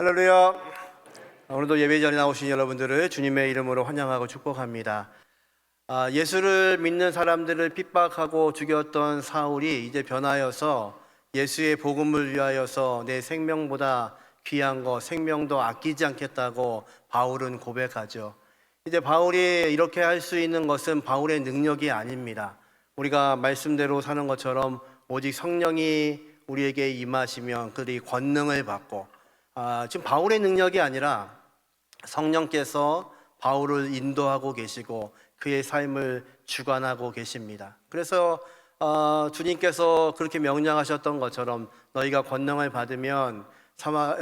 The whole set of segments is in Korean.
할렐루야. 오늘도 예배 자리에 나오신 여러분들을 주님의 이름으로 환영하고 축복합니다. 예수를 믿는 사람들을 핍박하고 죽였던 사울이 이제 변하여서 예수의 복음을 위하여서 내 생명보다 귀한 거, 생명도 아끼지 않겠다고 바울은 고백하죠. 이제 바울이 이렇게 할 수 있는 것은 바울의 능력이 아닙니다. 우리가 말씀대로 사는 것처럼 오직 성령이 우리에게 임하시면 그들이 권능을 받고, 지금 바울의 능력이 아니라 성령께서 바울을 인도하고 계시고 그의 삶을 주관하고 계십니다. 그래서 주님께서 그렇게 명령하셨던 것처럼 너희가 권능을 받으면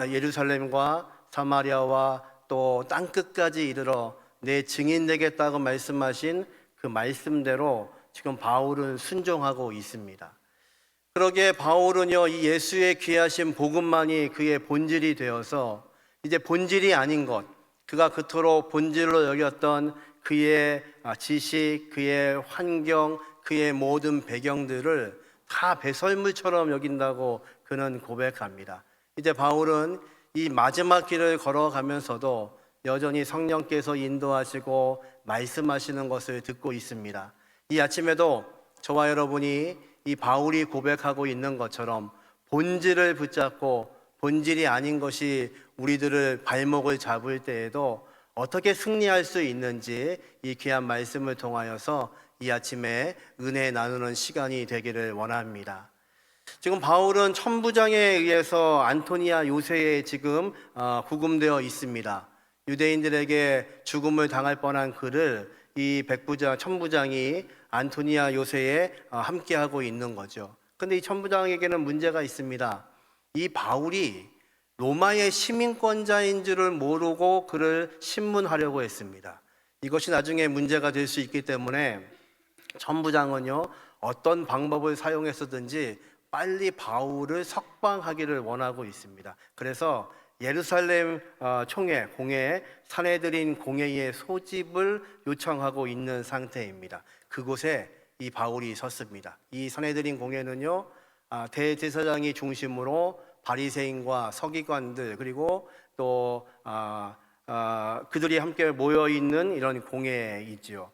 예루살렘과 사마리아와 또 땅끝까지 이르러 내 증인 되겠다고 말씀하신 그 말씀대로 지금 바울은 순종하고 있습니다. 그러기에 바울은요, 이 예수의 귀하신 복음만이 그의 본질이 되어서 이제 본질이 아닌 것, 그가 그토록 본질로 여겼던 그의 지식, 그의 환경, 그의 모든 배경들을 다 배설물처럼 여긴다고 그는 고백합니다. 이제 바울은 이 마지막 길을 걸어가면서도 여전히 성령께서 인도하시고 말씀하시는 것을 듣고 있습니다. 이 아침에도 저와 여러분이 이 바울이 고백하고 있는 것처럼 본질을 붙잡고 본질이 아닌 것이 우리들을 발목을 잡을 때에도 어떻게 승리할 수 있는지 이 귀한 말씀을 통하여서 이 아침에 은혜 나누는 시간이 되기를 원합니다. 지금 바울은 천부장에 의해서 안토니아 요새에 지금 구금되어 있습니다. 유대인들에게 죽음을 당할 뻔한 그를 이 천부장이 안토니아 요새에 함께하고 있는 거죠. 근데 이 천부장에게는 문제가 있습니다. 이 바울이 로마의 시민권자인 줄을 모르고 그를 신문하려고 했습니다. 이것이 나중에 문제가 될 수 있기 때문에 천부장은요, 어떤 방법을 사용해서든지 빨리 바울을 석방하기를 원하고 있습니다. 그래서 예루살렘 공회에 산헤드린 공회의 소집을 요청하고 있는 상태입니다. 그곳에 이 바울이 섰습니다. 이 산헤드린 공회는요, 대제사장이 중심으로 바리새인과 서기관들 그리고 또 그들이 함께 모여 있는 이런 공회이지요.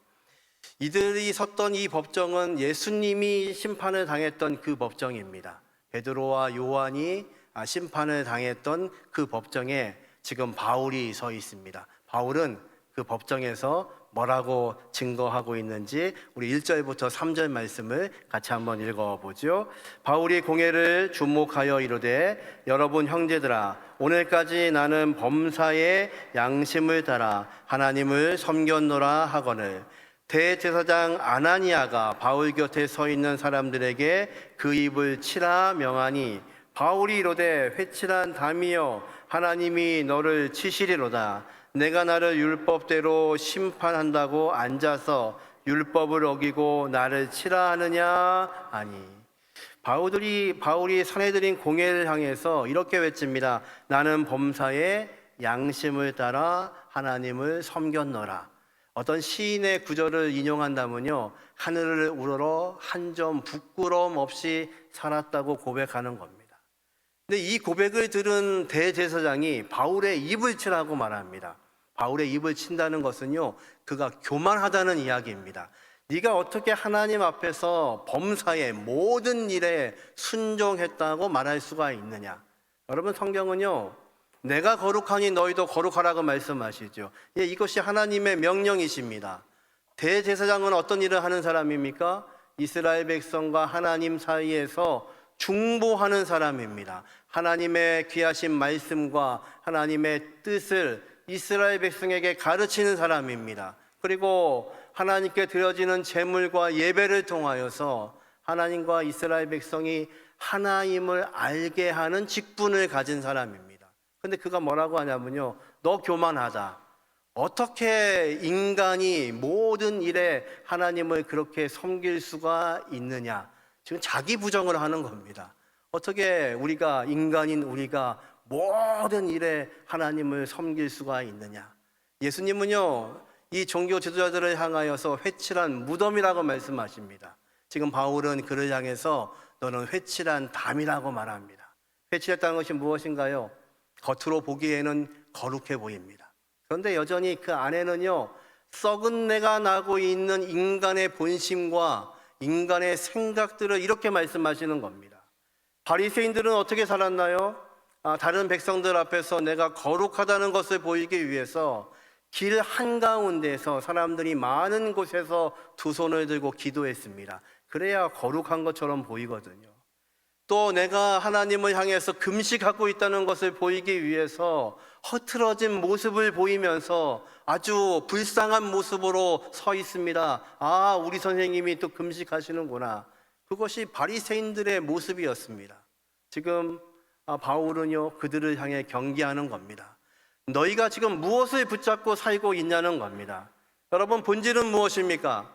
이들이 섰던 이 법정은 예수님이 심판을 당했던 그 법정입니다. 베드로와 요한이 심판을 당했던 그 법정에 지금 바울이 서 있습니다. 바울은 그 법정에서 뭐라고 증거하고 있는지 우리 1절부터 3절 말씀을 같이 한번 읽어보죠. 바울이 공회를 주목하여 이르되 여러분 형제들아, 오늘까지 나는 범사의 양심을 따라 하나님을 섬겼노라 하거늘 대제사장 아나니아가 바울 곁에 서 있는 사람들에게 그 입을 치라 명하니 바울이 이르되 회칠한 담이여 하나님이 너를 치시리로다. 내가 나를 율법대로 심판한다고 앉아서 율법을 어기고 나를 치라 하느냐? 아니. 바울이 산헤드린 공회를 향해서 이렇게 외칩니다. 나는 범사의 양심을 따라 하나님을 섬겼노라. 어떤 시인의 구절을 인용한다면요, 하늘을 우러러 한 점 부끄러움 없이 살았다고 고백하는 겁니다. 근데 이 고백을 들은 대제사장이 바울의 입을 치라고 말합니다. 바울의 입을 친다는 것은요, 그가 교만하다는 이야기입니다. 네가 어떻게 하나님 앞에서 범사의 모든 일에 순종했다고 말할 수가 있느냐? 여러분, 성경은요, 내가 거룩하니 너희도 거룩하라고 말씀하시죠. 이것이 하나님의 명령이십니다. 대제사장은 어떤 일을 하는 사람입니까? 이스라엘 백성과 하나님 사이에서 중보하는 사람입니다. 하나님의 귀하신 말씀과 하나님의 뜻을 이스라엘 백성에게 가르치는 사람입니다. 그리고 하나님께 드려지는 제물과 예배를 통하여서 하나님과 이스라엘 백성이 하나님을 알게 하는 직분을 가진 사람입니다. 근데 그가 뭐라고 하냐면요, 너 교만하다. 어떻게 인간이 모든 일에 하나님을 그렇게 섬길 수가 있느냐? 지금 자기 부정을 하는 겁니다. 어떻게 인간인 우리가 모든 일에 하나님을 섬길 수가 있느냐? 예수님은요, 이 종교 지도자들을 향하여서 회칠한 무덤이라고 말씀하십니다. 지금 바울은 그를 향해서 너는 회칠한 담이라고 말합니다. 회칠했다는 것이 무엇인가요? 겉으로 보기에는 거룩해 보입니다. 그런데 여전히 그 안에는요, 썩은 내가 나고 있는 인간의 본심과 인간의 생각들을 이렇게 말씀하시는 겁니다. 바리새인들은 어떻게 살았나요? 다른 백성들 앞에서 내가 거룩하다는 것을 보이기 위해서 길 한가운데서 사람들이 많은 곳에서 두 손을 들고 기도했습니다. 그래야 거룩한 것처럼 보이거든요. 또 내가 하나님을 향해서 금식하고 있다는 것을 보이기 위해서 허틀어진 모습을 보이면서 아주 불쌍한 모습으로 서 있습니다. 우리 선생님이 또 금식하시는구나. 그것이 바리새인들의 모습이었습니다. 지금 바울은요, 그들을 향해 경계하는 겁니다. 너희가 지금 무엇을 붙잡고 살고 있냐는 겁니다. 여러분, 본질은 무엇입니까?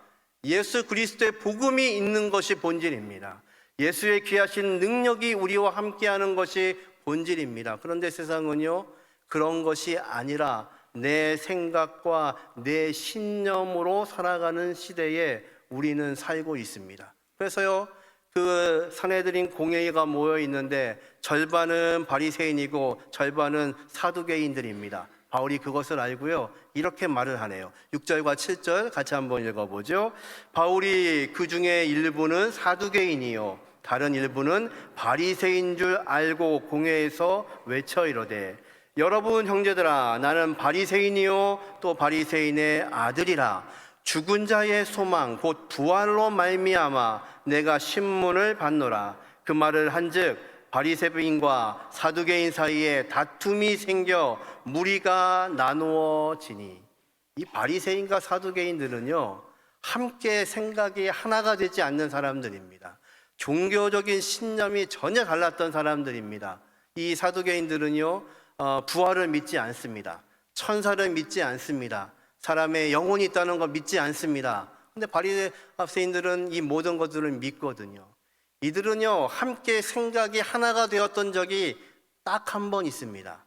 예수 그리스도의 복음이 있는 것이 본질입니다. 예수의 귀하신 능력이 우리와 함께하는 것이 본질입니다. 그런데 세상은요, 그런 것이 아니라 내 생각과 내 신념으로 살아가는 시대에 우리는 살고 있습니다. 그래서요, 그 산헤드린 공회의가 모여 있는데 절반은 바리새인이고 절반은 사두개인들입니다. 바울이 그것을 알고요, 이렇게 말을 하네요. 6절과 7절 같이 한번 읽어보죠. 바울이 그 중에 일부는 사두개인이요 다른 일부는 바리새인 줄 알고 공회에서 외쳐 이르되 여러분 형제들아, 나는 바리새인이요 또 바리새인의 아들이라. 죽은 자의 소망 곧 부활로 말미암아 내가 신문을 받노라. 그 말을 한즉 바리새인과 사두개인 사이에 다툼이 생겨 무리가 나누어지니. 이 바리새인과 사두개인들은요, 함께 생각이 하나가 되지 않는 사람들입니다. 종교적인 신념이 전혀 달랐던 사람들입니다. 이 사두개인들은요, 부활을 믿지 않습니다. 천사를 믿지 않습니다. 사람의 영혼이 있다는 걸 믿지 않습니다. 근데 바리새인들은 이 모든 것들을 믿거든요. 이들은요, 함께 생각이 하나가 되었던 적이 딱 한 번 있습니다.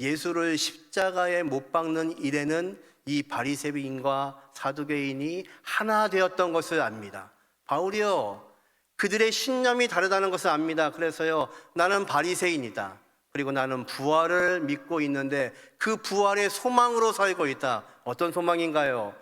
예수를 십자가에 못 박는 일에는 이 바리새인과 사두개인이 하나 되었던 것을 압니다. 바울이요, 그들의 신념이 다르다는 것을 압니다. 그래서요, 나는 바리새인이다. 그리고 나는 부활을 믿고 있는데 그 부활의 소망으로 살고 있다. 어떤 소망인가요?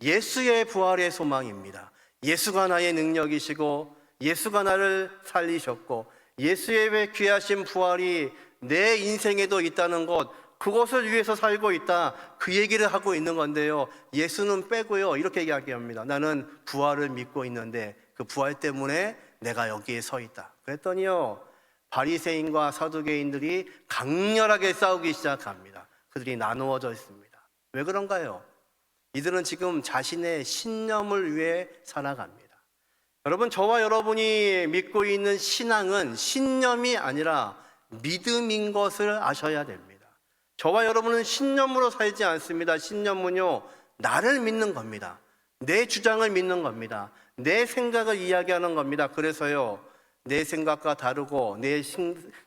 예수의 부활의 소망입니다. 예수가 나의 능력이시고 예수가 나를 살리셨고 예수의 귀하신 부활이 내 인생에도 있다는 것, 그것을 위해서 살고 있다. 그 얘기를 하고 있는 건데요, 예수는 빼고요, 이렇게 이야기합니다. 나는 부활을 믿고 있는데 그 부활 때문에 내가 여기에 서 있다. 그랬더니요, 바리새인과 사두개인들이 강렬하게 싸우기 시작합니다. 그들이 나누어져 있습니다. 왜 그런가요? 이들은 지금 자신의 신념을 위해 살아갑니다. 여러분, 저와 여러분이 믿고 있는 신앙은 신념이 아니라 믿음인 것을 아셔야 됩니다. 저와 여러분은 신념으로 살지 않습니다. 신념은요, 나를 믿는 겁니다. 내 주장을 믿는 겁니다. 내 생각을 이야기하는 겁니다. 그래서요, 내 생각과 다르고 내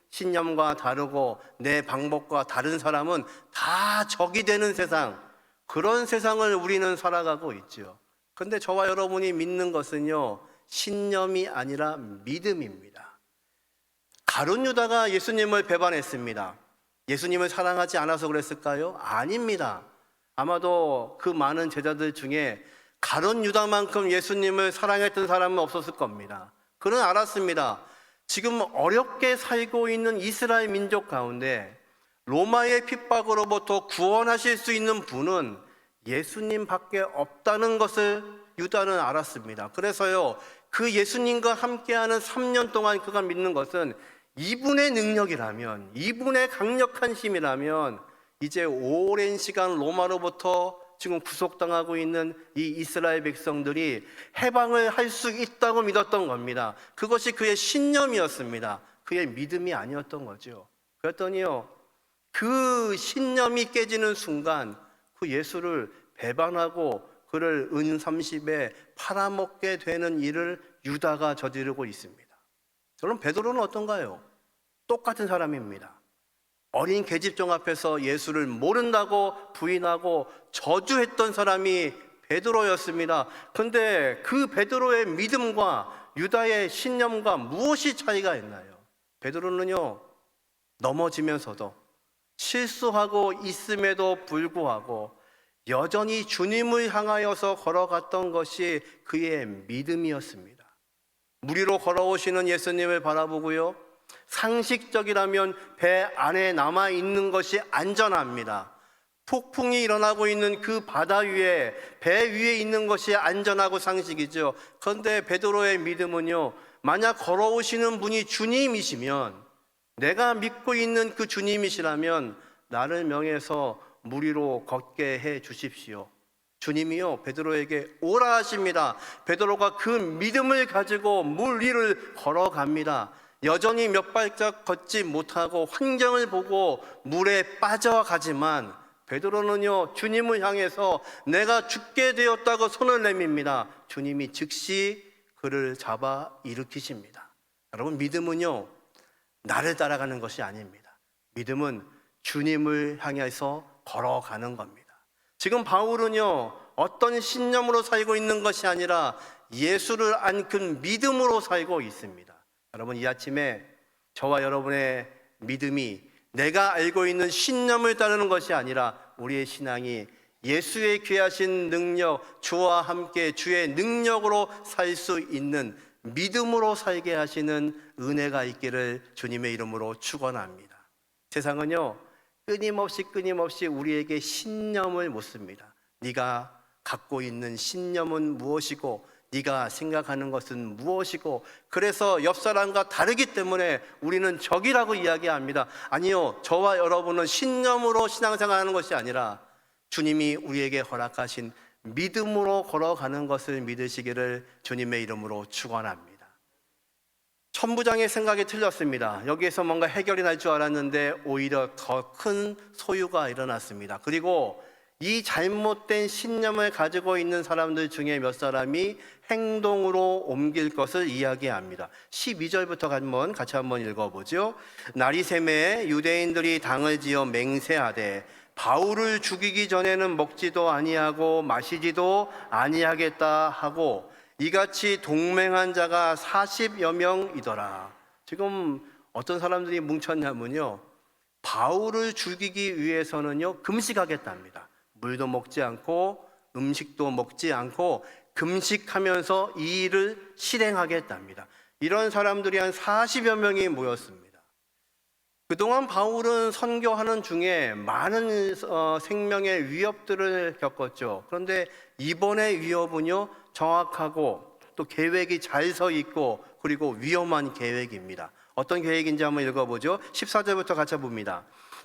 신념과 다르고 내 방법과 다른 사람은 다 적이 되는 세상, 그런 세상을 우리는 살아가고 있죠. 그런데 저와 여러분이 믿는 것은요, 신념이 아니라 믿음입니다. 가룟 유다가 예수님을 배반했습니다. 예수님을 사랑하지 않아서 그랬을까요? 아닙니다. 아마도 그 많은 제자들 중에 가룟 유다만큼 예수님을 사랑했던 사람은 없었을 겁니다. 그는 알았습니다. 지금 어렵게 살고 있는 이스라엘 민족 가운데 로마의 핍박으로부터 구원하실 수 있는 분은 예수님밖에 없다는 것을 유다는 알았습니다. 그래서요, 그 예수님과 함께하는 3년 동안 그가 믿는 것은 이분의 능력이라면, 이분의 강력한 힘이라면 이제 오랜 시간 로마로부터 지금 구속당하고 있는 이 이스라엘 백성들이 해방을 할 수 있다고 믿었던 겁니다. 그것이 그의 신념이었습니다. 그의 믿음이 아니었던 거죠. 그랬더니요, 그 신념이 깨지는 순간 그 예수를 배반하고 그를 은 30에 팔아먹게 되는 일을 유다가 저지르고 있습니다. 그럼 베드로는 어떤가요? 똑같은 사람입니다. 어린 계집종 앞에서 예수를 모른다고 부인하고 저주했던 사람이 베드로였습니다. 그런데 그 베드로의 믿음과 유다의 신념과 무엇이 차이가 있나요? 베드로는요, 넘어지면서도 실수하고 있음에도 불구하고 여전히 주님을 향하여서 걸어갔던 것이 그의 믿음이었습니다. 물 위로 걸어오시는 예수님을 바라보고요, 상식적이라면 배 안에 남아있는 것이 안전합니다. 폭풍이 일어나고 있는 그 바다 위에, 배 위에 있는 것이 안전하고 상식이죠. 그런데 베드로의 믿음은요, 만약 걸어오시는 분이 주님이시면, 내가 믿고 있는 그 주님이시라면 나를 명해서 물 위로 걷게 해 주십시오. 주님이요, 베드로에게 오라 하십니다. 베드로가 그 믿음을 가지고 물 위를 걸어갑니다. 여전히 몇 발짝 걷지 못하고 환경을 보고 물에 빠져가지만 베드로는요, 주님을 향해서 내가 죽게 되었다고 손을 내밉니다. 주님이 즉시 그를 잡아 일으키십니다. 여러분, 믿음은요, 나를 따라가는 것이 아닙니다. 믿음은 주님을 향해서 걸어가는 겁니다. 지금 바울은요, 어떤 신념으로 살고 있는 것이 아니라 예수를 안은 믿음으로 살고 있습니다. 여러분, 이 아침에 저와 여러분의 믿음이 내가 알고 있는 신념을 따르는 것이 아니라 우리의 신앙이 예수의 귀하신 능력, 주와 함께 주의 능력으로 살 수 있는 믿음으로 살게 하시는 은혜가 있기를 주님의 이름으로 축원합니다. 세상은요, 끊임없이 우리에게 신념을 묻습니다. 네가 갖고 있는 신념은 무엇이고 네가 생각하는 것은 무엇이고, 그래서 옆 사람과 다르기 때문에 우리는 적이라고 이야기합니다. 아니요, 저와 여러분은 신념으로 신앙생활하는 것이 아니라 주님이 우리에게 허락하신 믿음으로 걸어가는 것을 믿으시기를 주님의 이름으로 축원합니다. 천부장의 생각이 틀렸습니다. 여기에서 뭔가 해결이 날 줄 알았는데 오히려 더 큰 소유가 일어났습니다. 그리고 이 잘못된 신념을 가지고 있는 사람들 중에 몇 사람이 행동으로 옮길 것을 이야기합니다. 12절부터 같이 한번 읽어보죠. 날이 새매 유대인들이 당을 지어 맹세하되 바울을 죽이기 전에는 먹지도 아니하고 마시지도 아니하겠다 하고 이같이 동맹한 자가 40여 명이더라. 지금 어떤 사람들이 뭉쳤냐면요, 바울을 죽이기 위해서는요 금식하겠답니다. 물도 먹지 않고 음식도 먹지 않고 금식하면서 이 일을 실행하겠답니다. 이런 사람들이 한 40여 명이 모였습니다. 그동안 바울은 선교하는 중에 많은 생명의 위협들을 겪었죠. 그런데 이번의 위협은요, 정확하고 또 계획이 잘 서 있고 그리고 위험한 계획입니다. 어떤 계획인지 한번 읽어보죠. 14절부터 같이 봅니다.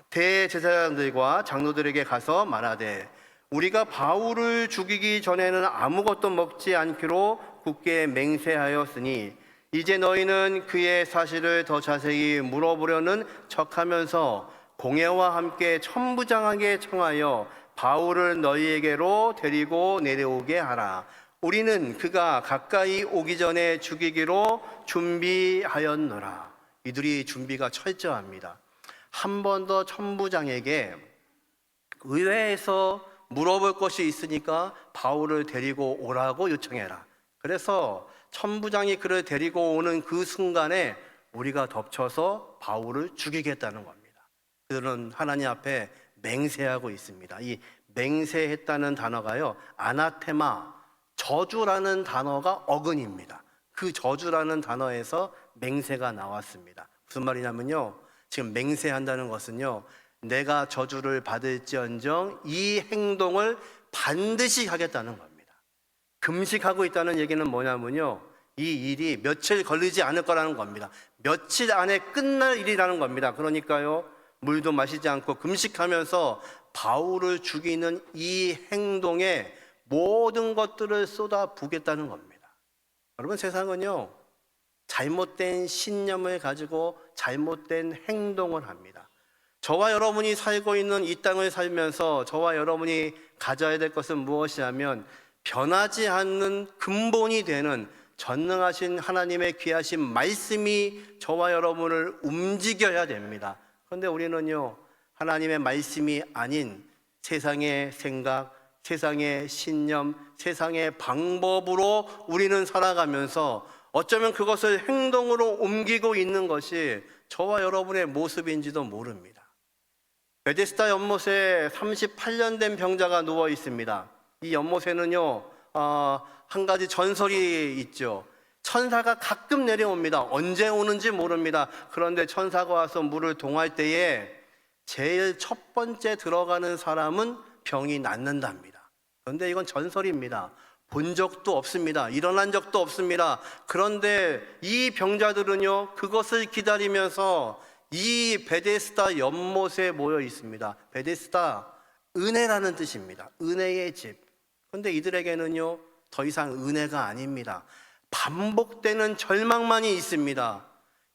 대제사장들과 장로들에게 가서 말하되 우리가 바울을 죽이기 전에는 아무것도 먹지 않기로 굳게 맹세하였으니 이제 너희는 그의 사실을 더 자세히 물어보려는 척하면서 공회와 함께 천부장에게 청하여 바울을 너희에게로 데리고 내려오게 하라. 우리는 그가 가까이 오기 전에 죽이기로 준비하였노라. 이들이 준비가 철저합니다. 한 번 더 천부장에게 의회에서 물어볼 것이 있으니까 바울을 데리고 오라고 요청해라. 그래서 천부장이 그를 데리고 오는 그 순간에 우리가 덮쳐서 바울을 죽이겠다는 겁니다. 그들은 하나님 앞에 맹세하고 있습니다. 이 맹세했다는 단어가요, 아나테마, 저주라는 단어가 어근입니다. 그 저주라는 단어에서 맹세가 나왔습니다. 무슨 말이냐면요, 지금 맹세한다는 것은요, 내가 저주를 받을지언정 이 행동을 반드시 하겠다는 겁니다. 금식하고 있다는 얘기는 뭐냐면요, 이 일이 며칠 걸리지 않을 거라는 겁니다. 며칠 안에 끝날 일이라는 겁니다. 그러니까요, 물도 마시지 않고 금식하면서 바울을 죽이는 이 행동에 모든 것들을 쏟아부겠다는 겁니다. 여러분, 세상은요, 잘못된 신념을 가지고 잘못된 행동을 합니다. 저와 여러분이 살고 있는 이 땅을 살면서 저와 여러분이 가져야 될 것은 무엇이냐면 변하지 않는 근본이 되는 전능하신 하나님의 귀하신 말씀이 저와 여러분을 움직여야 됩니다. 그런데 우리는요, 하나님의 말씀이 아닌 세상의 생각, 세상의 신념, 세상의 방법으로 우리는 살아가면서 어쩌면 그것을 행동으로 옮기고 있는 것이 저와 여러분의 모습인지도 모릅니다. 베데스다 연못에 38년 된 병자가 누워 있습니다. 이 연못에는요, 한 가지 전설이 있죠. 천사가 가끔 내려옵니다. 언제 오는지 모릅니다. 그런데 천사가 와서 물을 동할 때에 제일 첫 번째 들어가는 사람은 병이 낫는답니다. 그런데 이건 전설입니다. 본 적도 없습니다. 일어난 적도 없습니다. 그런데 이 병자들은요, 그것을 기다리면서 이 베데스다 연못에 모여 있습니다. 베데스다, 은혜라는 뜻입니다. 은혜의 집. 그런데 이들에게는요, 더 이상 은혜가 아닙니다. 반복되는 절망만이 있습니다.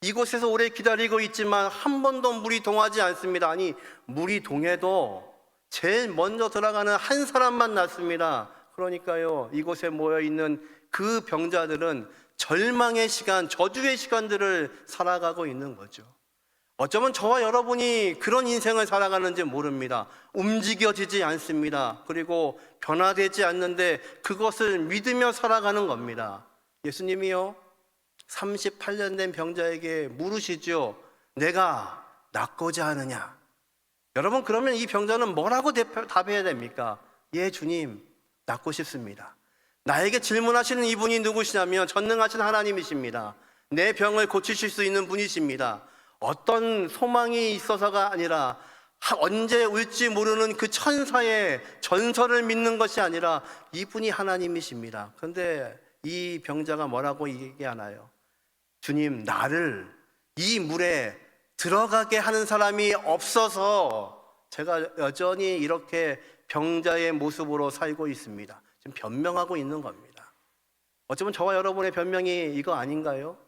이곳에서 오래 기다리고 있지만 한 번도 물이 동하지 않습니다. 아니, 물이 동해도 제일 먼저 들어가는 한 사람만 낫습니다. 그러니까요, 이곳에 모여있는 그 병자들은 절망의 시간, 저주의 시간들을 살아가고 있는 거죠. 어쩌면 저와 여러분이 그런 인생을 살아가는지 모릅니다. 움직여지지 않습니다. 그리고 변화되지 않는데 그것을 믿으며 살아가는 겁니다. 예수님이요, 38년 된 병자에게 물으시죠. 내가 낫고자 하느냐? 여러분, 그러면 이 병자는 뭐라고 답해야 됩니까? 예, 주님, 낫고 싶습니다. 나에게 질문하시는 이분이 누구시냐면 전능하신 하나님이십니다. 내 병을 고치실 수 있는 분이십니다. 어떤 소망이 있어서가 아니라 언제 올지 모르는 그 천사의 전설을 믿는 것이 아니라 이분이 하나님이십니다. 그런데 이 병자가 뭐라고 얘기하나요? 주님, 나를 이 물에 들어가게 하는 사람이 없어서 제가 여전히 이렇게 병자의 모습으로 살고 있습니다. 지금 변명하고 있는 겁니다. 어쩌면 저와 여러분의 변명이 이거 아닌가요?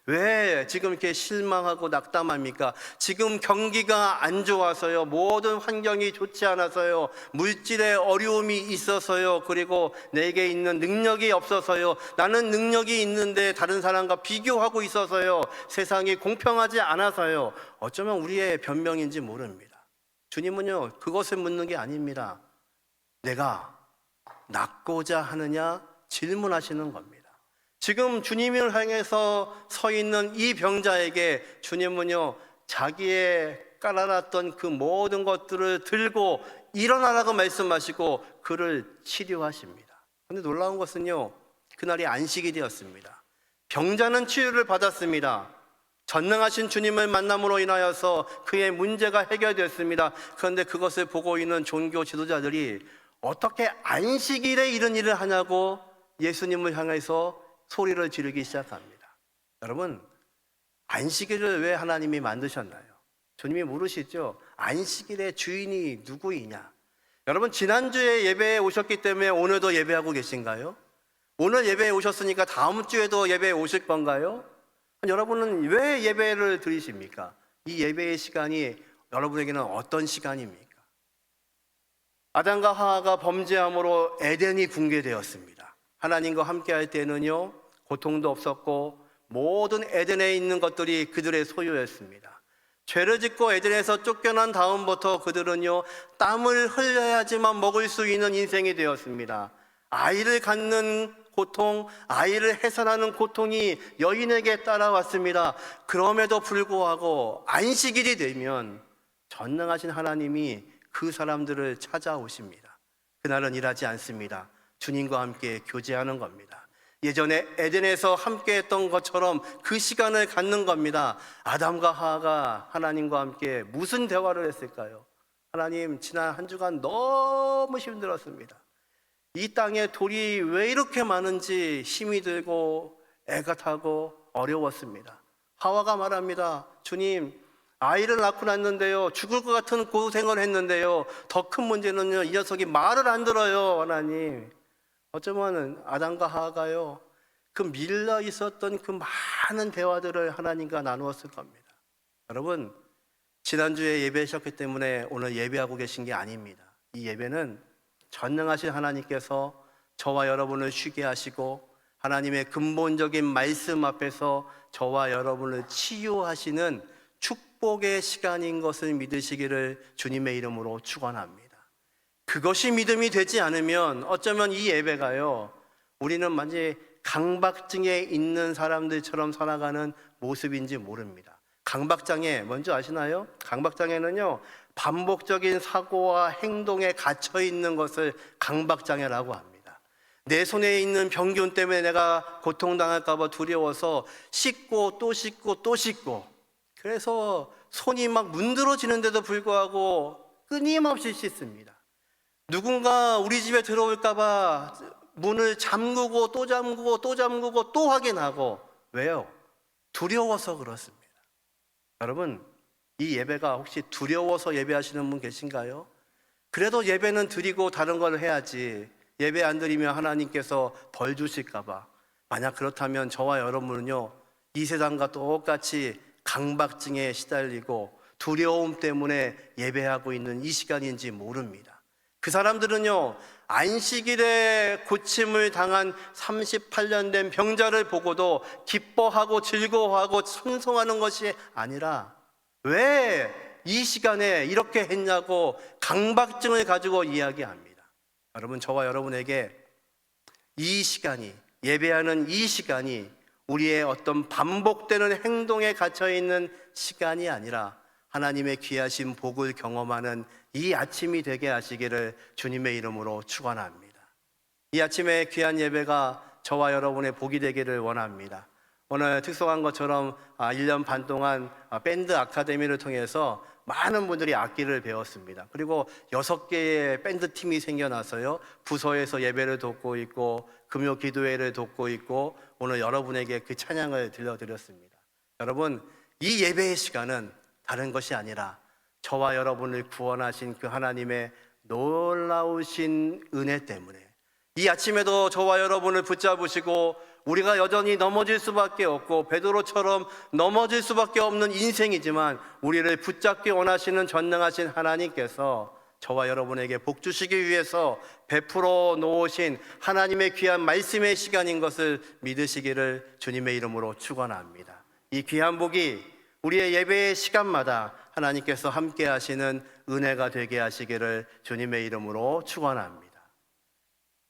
왜 지금 이렇게 실망하고 낙담합니까? 지금 경기가 안 좋아서요. 모든 환경이 좋지 않아서요. 물질의 어려움이 있어서요. 그리고 내게 있는 능력이 없어서요. 나는 능력이 있는데 다른 사람과 비교하고 있어서요. 세상이 공평하지 않아서요. 어쩌면 우리의 변명인지 모릅니다. 주님은요, 그것을 묻는 게 아닙니다. 내가 낫고자 하느냐 질문하시는 겁니다. 지금 주님을 향해서 서 있는 이 병자에게 주님은요, 자기의 깔아놨던 그 모든 것들을 들고 일어나라고 말씀하시고 그를 치료하십니다. 그런데 놀라운 것은요, 그날이 안식이 되었습니다. 병자는 치유를 받았습니다. 전능하신 주님을 만남으로 인하여서 그의 문제가 해결되었습니다. 그런데 그것을 보고 있는 종교 지도자들이 어떻게 안식일에 이런 일을 하냐고 예수님을 향해서 소리를 지르기 시작합니다. 여러분, 안식일을 왜 하나님이 만드셨나요? 주님이 물으시죠. 안식일의 주인이 누구이냐? 여러분, 지난주에 예배에 오셨기 때문에 오늘도 예배하고 계신가요? 오늘 예배에 오셨으니까 다음 주에도 예배에 오실 건가요? 여러분은 왜 예배를 드리십니까? 이 예배의 시간이 여러분에게는 어떤 시간입니까? 아담과 하와가 범죄함으로 에덴이 붕괴되었습니다. 하나님과 함께할 때는요, 고통도 없었고 모든 에덴에 있는 것들이 그들의 소유였습니다. 죄를 짓고 에덴에서 쫓겨난 다음부터 그들은요, 땀을 흘려야지만 먹을 수 있는 인생이 되었습니다. 아이를 갖는 고통, 아이를 해산하는 고통이 여인에게 따라왔습니다. 그럼에도 불구하고 안식일이 되면 전능하신 하나님이 그 사람들을 찾아오십니다. 그날은 일하지 않습니다. 주님과 함께 교제하는 겁니다. 예전에 에덴에서 함께 했던 것처럼 그 시간을 갖는 겁니다. 아담과 하와가 하나님과 함께 무슨 대화를 했을까요? 하나님, 지난 한 주간 너무 힘들었습니다. 이 땅에 돌이 왜 이렇게 많은지 힘이 들고 애가 타고 어려웠습니다. 하와가 말합니다. 주님, 아이를 낳고 났는데요, 죽을 것 같은 고생을 했는데요, 더 큰 문제는요, 이 녀석이 말을 안 들어요. 하나님, 어쩌면 아담과 하와가요, 그 밀려 있었던 그 많은 대화들을 하나님과 나누었을 겁니다. 여러분, 지난주에 예배하셨기 때문에 오늘 예배하고 계신 게 아닙니다. 이 예배는 전능하신 하나님께서 저와 여러분을 쉬게 하시고 하나님의 근본적인 말씀 앞에서 저와 여러분을 치유하시는 축복의 시간인 것을 믿으시기를 주님의 이름으로 축원합니다. 그것이 믿음이 되지 않으면 어쩌면 이 예배가요, 우리는 마치 강박증에 있는 사람들처럼 살아가는 모습인지 모릅니다. 강박장애 뭔지 아시나요? 강박장애는요, 반복적인 사고와 행동에 갇혀 있는 것을 강박장애라고 합니다. 내 손에 있는 병균 때문에 내가 고통당할까 봐 두려워서 씻고 또 씻고 또 씻고, 그래서 손이 막 문드러지는데도 불구하고 끊임없이 씻습니다. 누군가 우리 집에 들어올까 봐 문을 잠그고 또 잠그고 또 잠그고 또 확인하고. 왜요? 두려워서 그렇습니다. 여러분, 이 예배가 혹시 두려워서 예배하시는 분 계신가요? 그래도 예배는 드리고 다른 걸 해야지, 예배 안 드리면 하나님께서 벌 주실까 봐. 만약 그렇다면 저와 여러분은요, 이 세상과 똑같이 강박증에 시달리고 두려움 때문에 예배하고 있는 이 시간인지 모릅니다. 그 사람들은요, 안식일에 고침을 당한 38년 된 병자를 보고도 기뻐하고 즐거워하고 찬송하는 것이 아니라, 왜 이 시간에 이렇게 했냐고 강박증을 가지고 이야기합니다. 여러분, 저와 여러분에게 이 시간이, 예배하는 이 시간이 우리의 어떤 반복되는 행동에 갇혀있는 시간이 아니라 하나님의 귀하신 복을 경험하는 이 아침이 되게 하시기를 주님의 이름으로 축원합니다. 이 아침에 귀한 예배가 저와 여러분의 복이 되기를 원합니다. 오늘 특성한 것처럼 1년 반 동안 밴드 아카데미를 통해서 많은 분들이 악기를 배웠습니다. 그리고 6개의 밴드 팀이 생겨나서요, 부서에서 예배를 돕고 있고 금요 기도회를 돕고 있고 오늘 여러분에게 그 찬양을 들려드렸습니다. 여러분, 이 예배의 시간은 다른 것이 아니라 저와 여러분을 구원하신 그 하나님의 놀라우신 은혜 때문에 이 아침에도 저와 여러분을 붙잡으시고 우리가 여전히 넘어질 수밖에 없고 베드로처럼 넘어질 수밖에 없는 인생이지만 우리를 붙잡기 원하시는 전능하신 하나님께서 저와 여러분에게 복 주시기 위해서 베풀어 놓으신 하나님의 귀한 말씀의 시간인 것을 믿으시기를 주님의 이름으로 축원합니다. 이 귀한 복이 우리의 예배의 시간마다 하나님께서 함께 하시는 은혜가 되게 하시기를 주님의 이름으로 축원합니다.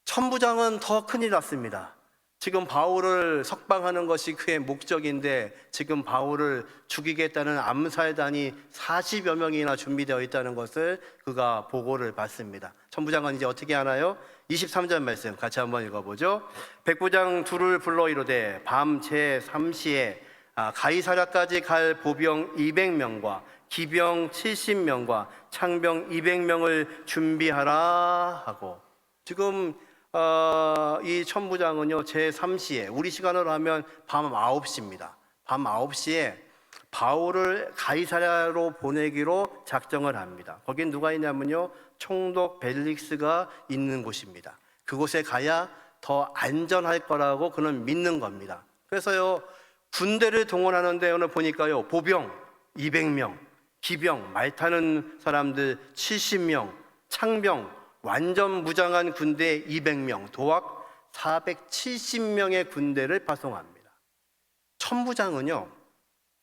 천부장은 더 큰일 났습니다. 지금 바울을 석방하는 것이 그의 목적인데 지금 바울을 죽이겠다는 암살단이 40여 명이나 준비되어 있다는 것을 그가 보고를 받습니다. 천부장은 이제 어떻게 하나요? 23절 말씀 같이 한번 읽어보죠. 백부장 둘을 불러 이르되 밤 제3시에 가이사랴까지 갈 보병 200명과 기병 70명과 창병 200명을 준비하라 하고, 지금 이 천부장은요 제3시에, 우리 시간으로 하면 밤 9시입니다. 밤 9시에 바울을 가이사랴로 보내기로 작정을 합니다. 거긴 누가 있냐면요, 총독 벨릭스가 있는 곳입니다. 그곳에 가야 더 안전할 거라고 그는 믿는 겁니다. 그래서요 군대를 동원하는데 오늘 보니까요 보병 200명, 기병 말 타는 사람들 70명, 창병 완전 무장한 군대 200명, 도합 470명의 군대를 파송합니다. 천부장은요,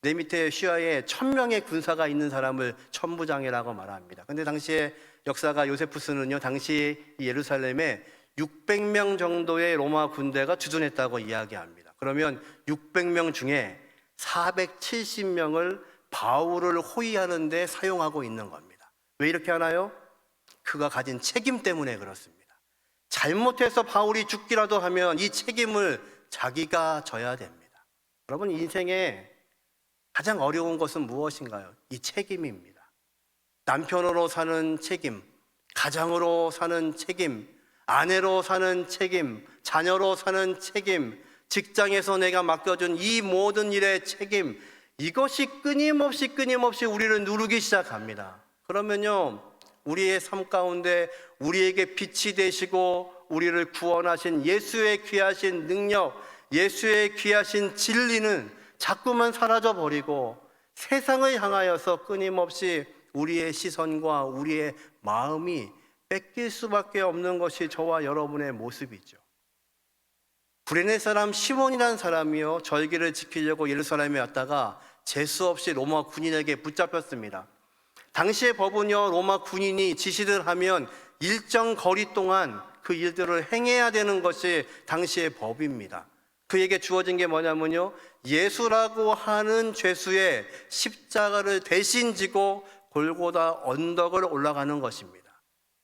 내 밑에 시야에 1000명의 군사가 있는 사람을 천부장이라고 말합니다. 근데 당시에 역사가 요세푸스는요, 당시 예루살렘에 600명 정도의 로마 군대가 주둔했다고 이야기합니다. 그러면 600명 중에 470명을 바울을 호위하는 데 사용하고 있는 겁니다. 왜 이렇게 하나요? 그가 가진 책임 때문에 그렇습니다. 잘못해서 바울이 죽기라도 하면 이 책임을 자기가 져야 됩니다. 여러분, 인생에 가장 어려운 것은 무엇인가요? 이 책임입니다. 남편으로 사는 책임, 가장으로 사는 책임, 아내로 사는 책임, 자녀로 사는 책임, 직장에서 내가 맡겨준 이 모든 일의 책임, 이것이 끊임없이 우리를 누르기 시작합니다. 그러면요, 우리의 삶 가운데 우리에게 빛이 되시고 우리를 구원하신 예수의 귀하신 능력, 예수의 귀하신 진리는 자꾸만 사라져 버리고 세상을 향하여서 끊임없이 우리의 시선과 우리의 마음이 뺏길 수밖에 없는 것이 저와 여러분의 모습이죠. 구레네 사람 시몬이라는 사람이요, 절기를 지키려고 예루살렘에 왔다가 재수 없이 로마 군인에게 붙잡혔습니다. 당시의 법은요, 로마 군인이 지시를 하면 일정 거리 동안 그 일들을 행해야 되는 것이 당시의 법입니다. 그에게 주어진 게 뭐냐면요, 예수라고 하는 죄수의 십자가를 대신 지고 골고다 언덕을 올라가는 것입니다.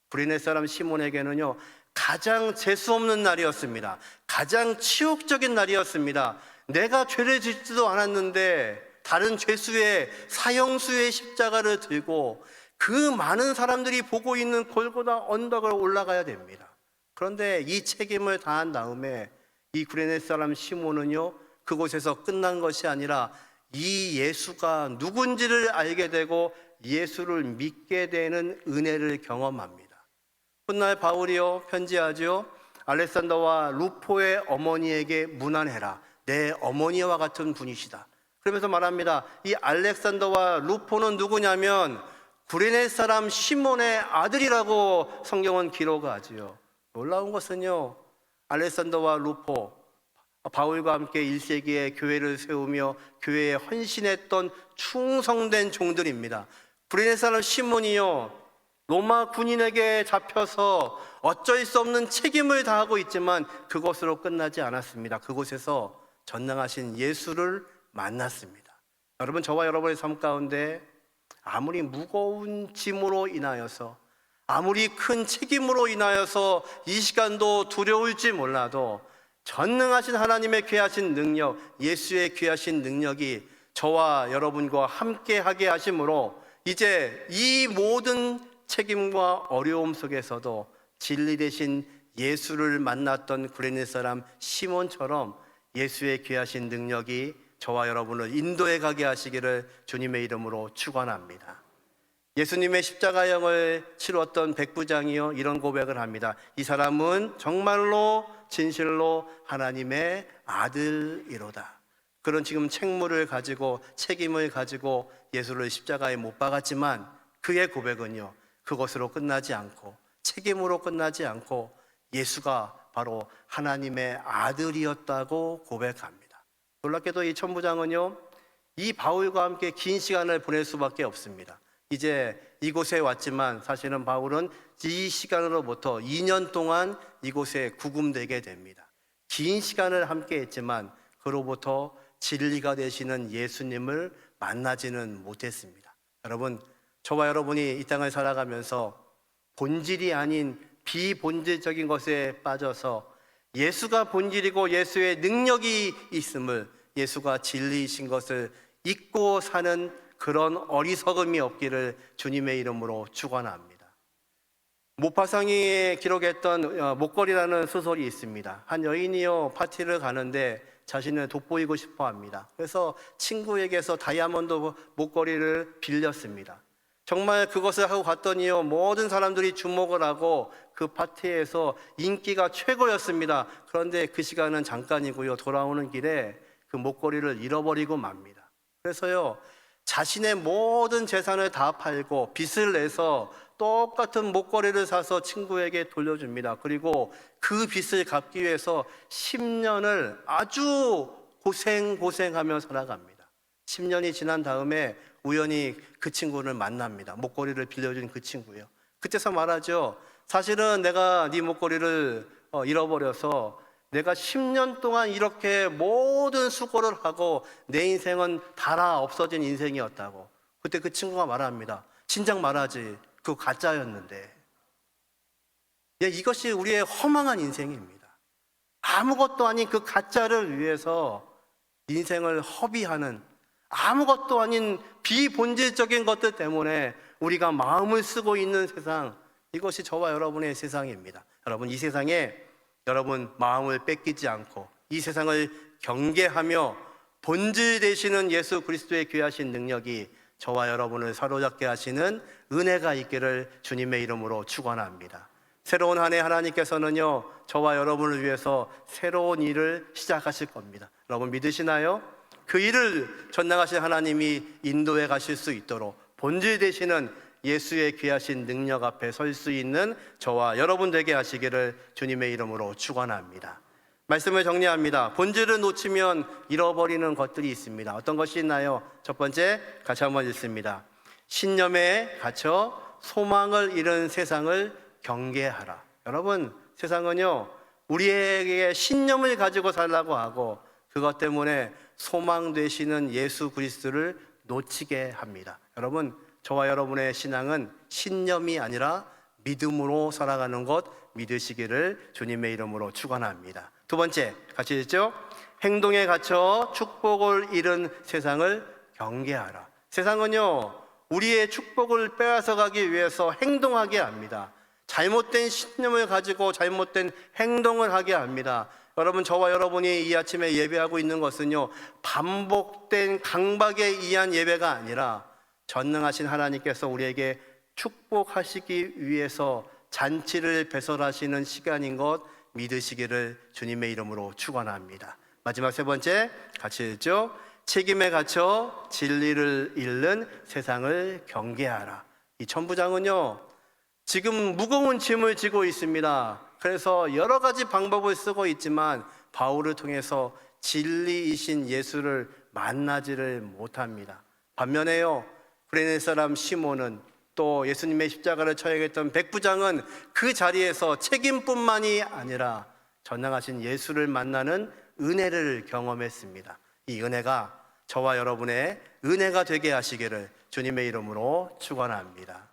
구레네 사람 시몬에게는요, 가장 재수없는 날이었습니다. 가장 치욕적인 날이었습니다. 내가 죄를 짓지도 않았는데 다른 죄수의 사형수의 십자가를 들고 그 많은 사람들이 보고 있는 골고다 언덕을 올라가야 됩니다. 그런데 이 책임을 다한 다음에 이 구레네 사람 시몬은요, 그곳에서 끝난 것이 아니라 이 예수가 누군지를 알게 되고 예수를 믿게 되는 은혜를 경험합니다. 훗날 바울이요 편지하죠. 알렉산더와 루포의 어머니에게 문안해라. 내 어머니와 같은 분이시다. 그러면서 말합니다. 이 알렉산더와 루포는 누구냐면 구레네 사람 시몬의 아들이라고 성경은 기록하지요. 놀라운 것은요, 알렉산더와 루포, 바울과 함께 1세기에 교회를 세우며 교회에 헌신했던 충성된 종들입니다. 구레네 사람 시몬이요, 로마 군인에게 잡혀서 어쩔 수 없는 책임을 다하고 있지만 그것으로 끝나지 않았습니다. 그곳에서 전능하신 예수를 만났습니다. 여러분, 저와 여러분의 삶 가운데 아무리 무거운 짐으로 인하여서, 아무리 큰 책임으로 인하여서 이 시간도 두려울지 몰라도 전능하신 하나님의 귀하신 능력, 예수의 귀하신 능력이 저와 여러분과 함께 하게 하심으로 이제 이 모든 책임과 어려움 속에서도 진리 대신 예수를 만났던 구레네 사람 시몬처럼 예수의 귀하신 능력이 저와 여러분을 인도해 가게 하시기를 주님의 이름으로 축원합니다. 예수님의 십자가형을 치렀던 백부장이요, 이런 고백을 합니다. 이 사람은 정말로 진실로 하나님의 아들이로다. 그런 지금 책무를 가지고 책임을 가지고 예수를 십자가에 못 박았지만 그의 고백은요, 그것으로 끝나지 않고 책임으로 끝나지 않고 예수가 바로 하나님의 아들이었다고 고백합니다. 놀랍게도 이 천부장은요, 이 바울과 함께 긴 시간을 보낼 수밖에 없습니다. 이제 이곳에 왔지만 사실은 바울은 이 시간으로부터 2년 동안 이곳에 구금되게 됩니다. 긴 시간을 함께 했지만 그로부터 진리가 되시는 예수님을 만나지는 못했습니다. 여러분, 저와 여러분이 이 땅을 살아가면서 본질이 아닌 비본질적인 것에 빠져서 예수가 본질이고 예수의 능력이 있음을, 예수가 진리이신 것을 잊고 사는 그런 어리석음이 없기를 주님의 이름으로 축원합니다. 모파상이 기록했던 목걸이라는 소설이 있습니다. 한 여인이요, 파티를 가는데 자신을 돋보이고 싶어 합니다. 그래서 친구에게서 다이아몬드 목걸이를 빌렸습니다. 정말 그것을 하고 갔더니요, 모든 사람들이 주목을 하고 그 파티에서 인기가 최고였습니다. 그런데 그 시간은 잠깐이고요, 돌아오는 길에 그 목걸이를 잃어버리고 맙니다. 그래서요, 자신의 모든 재산을 다 팔고 빚을 내서 똑같은 목걸이를 사서 친구에게 돌려줍니다. 그리고 그 빚을 갚기 위해서 10년을 아주 고생하며 살아갑니다. 10년이 지난 다음에 우연히 그 친구를 만납니다. 목걸이를 빌려준 그 친구예요. 그때서 말하죠. 사실은 내가 네 목걸이를 잃어버려서 내가 10년 동안 이렇게 모든 수고를 하고 내 인생은 달아 없어진 인생이었다고. 그때 그 친구가 말합니다. 진작 말하지, 그거 가짜였는데. 이것이 우리의 허망한 인생입니다. 아무것도 아닌 그 가짜를 위해서 인생을 허비하는, 아무것도 아닌 비본질적인 것들 때문에 우리가 마음을 쓰고 있는 세상, 이것이 저와 여러분의 세상입니다. 여러분, 이 세상에 여러분 마음을 뺏기지 않고 이 세상을 경계하며 본질 되시는 예수 그리스도의 귀하신 능력이 저와 여러분을 사로잡게 하시는 은혜가 있기를 주님의 이름으로 축원합니다. 새로운 한 해 하나님께서는요, 저와 여러분을 위해서 새로운 일을 시작하실 겁니다. 여러분 믿으시나요? 그 일을 전능하신 하나님이 인도해 가실 수 있도록 본질 되시는 예수의 귀하신 능력 앞에 설 수 있는 저와 여러분 되게 하시기를 주님의 이름으로 축원합니다. 말씀을 정리합니다. 본질을 놓치면 잃어버리는 것들이 있습니다. 어떤 것이 있나요? 첫 번째, 같이 한번 읽습니다. 신념에 갇혀 소망을 잃은 세상을 경계하라. 여러분, 세상은요, 우리에게 신념을 가지고 살라고 하고 그것 때문에 소망 되시는 예수 그리스도를 놓치게 합니다. 여러분, 저와 여러분의 신앙은 신념이 아니라 믿음으로 살아가는 것 믿으시기를 주님의 이름으로 축원합니다. 두 번째, 같이 읽죠. 행동에 갇혀 축복을 잃은 세상을 경계하라. 세상은요, 우리의 축복을 빼앗아 가기 위해서 행동하게 합니다. 잘못된 신념을 가지고 잘못된 행동을 하게 합니다. 여러분, 저와 여러분이 이 아침에 예배하고 있는 것은요, 반복된 강박에 의한 예배가 아니라 전능하신 하나님께서 우리에게 축복하시기 위해서 잔치를 배설하시는 시간인 것 믿으시기를 주님의 이름으로 축원합니다. 마지막 세 번째, 같이 읽죠. 책임에 갇혀 진리를 잃는 세상을 경계하라. 이 천부장은요, 지금 무거운 짐을 지고 있습니다. 그래서 여러 가지 방법을 쓰고 있지만 바울을 통해서 진리이신 예수를 만나지를 못합니다. 반면에요, 구레네 사람 시몬은 또 예수님의 십자가를 처형했던 백부장은 그 자리에서 책임뿐만이 아니라 전능하신 예수를 만나는 은혜를 경험했습니다. 이 은혜가 저와 여러분의 은혜가 되게 하시기를 주님의 이름으로 축원합니다.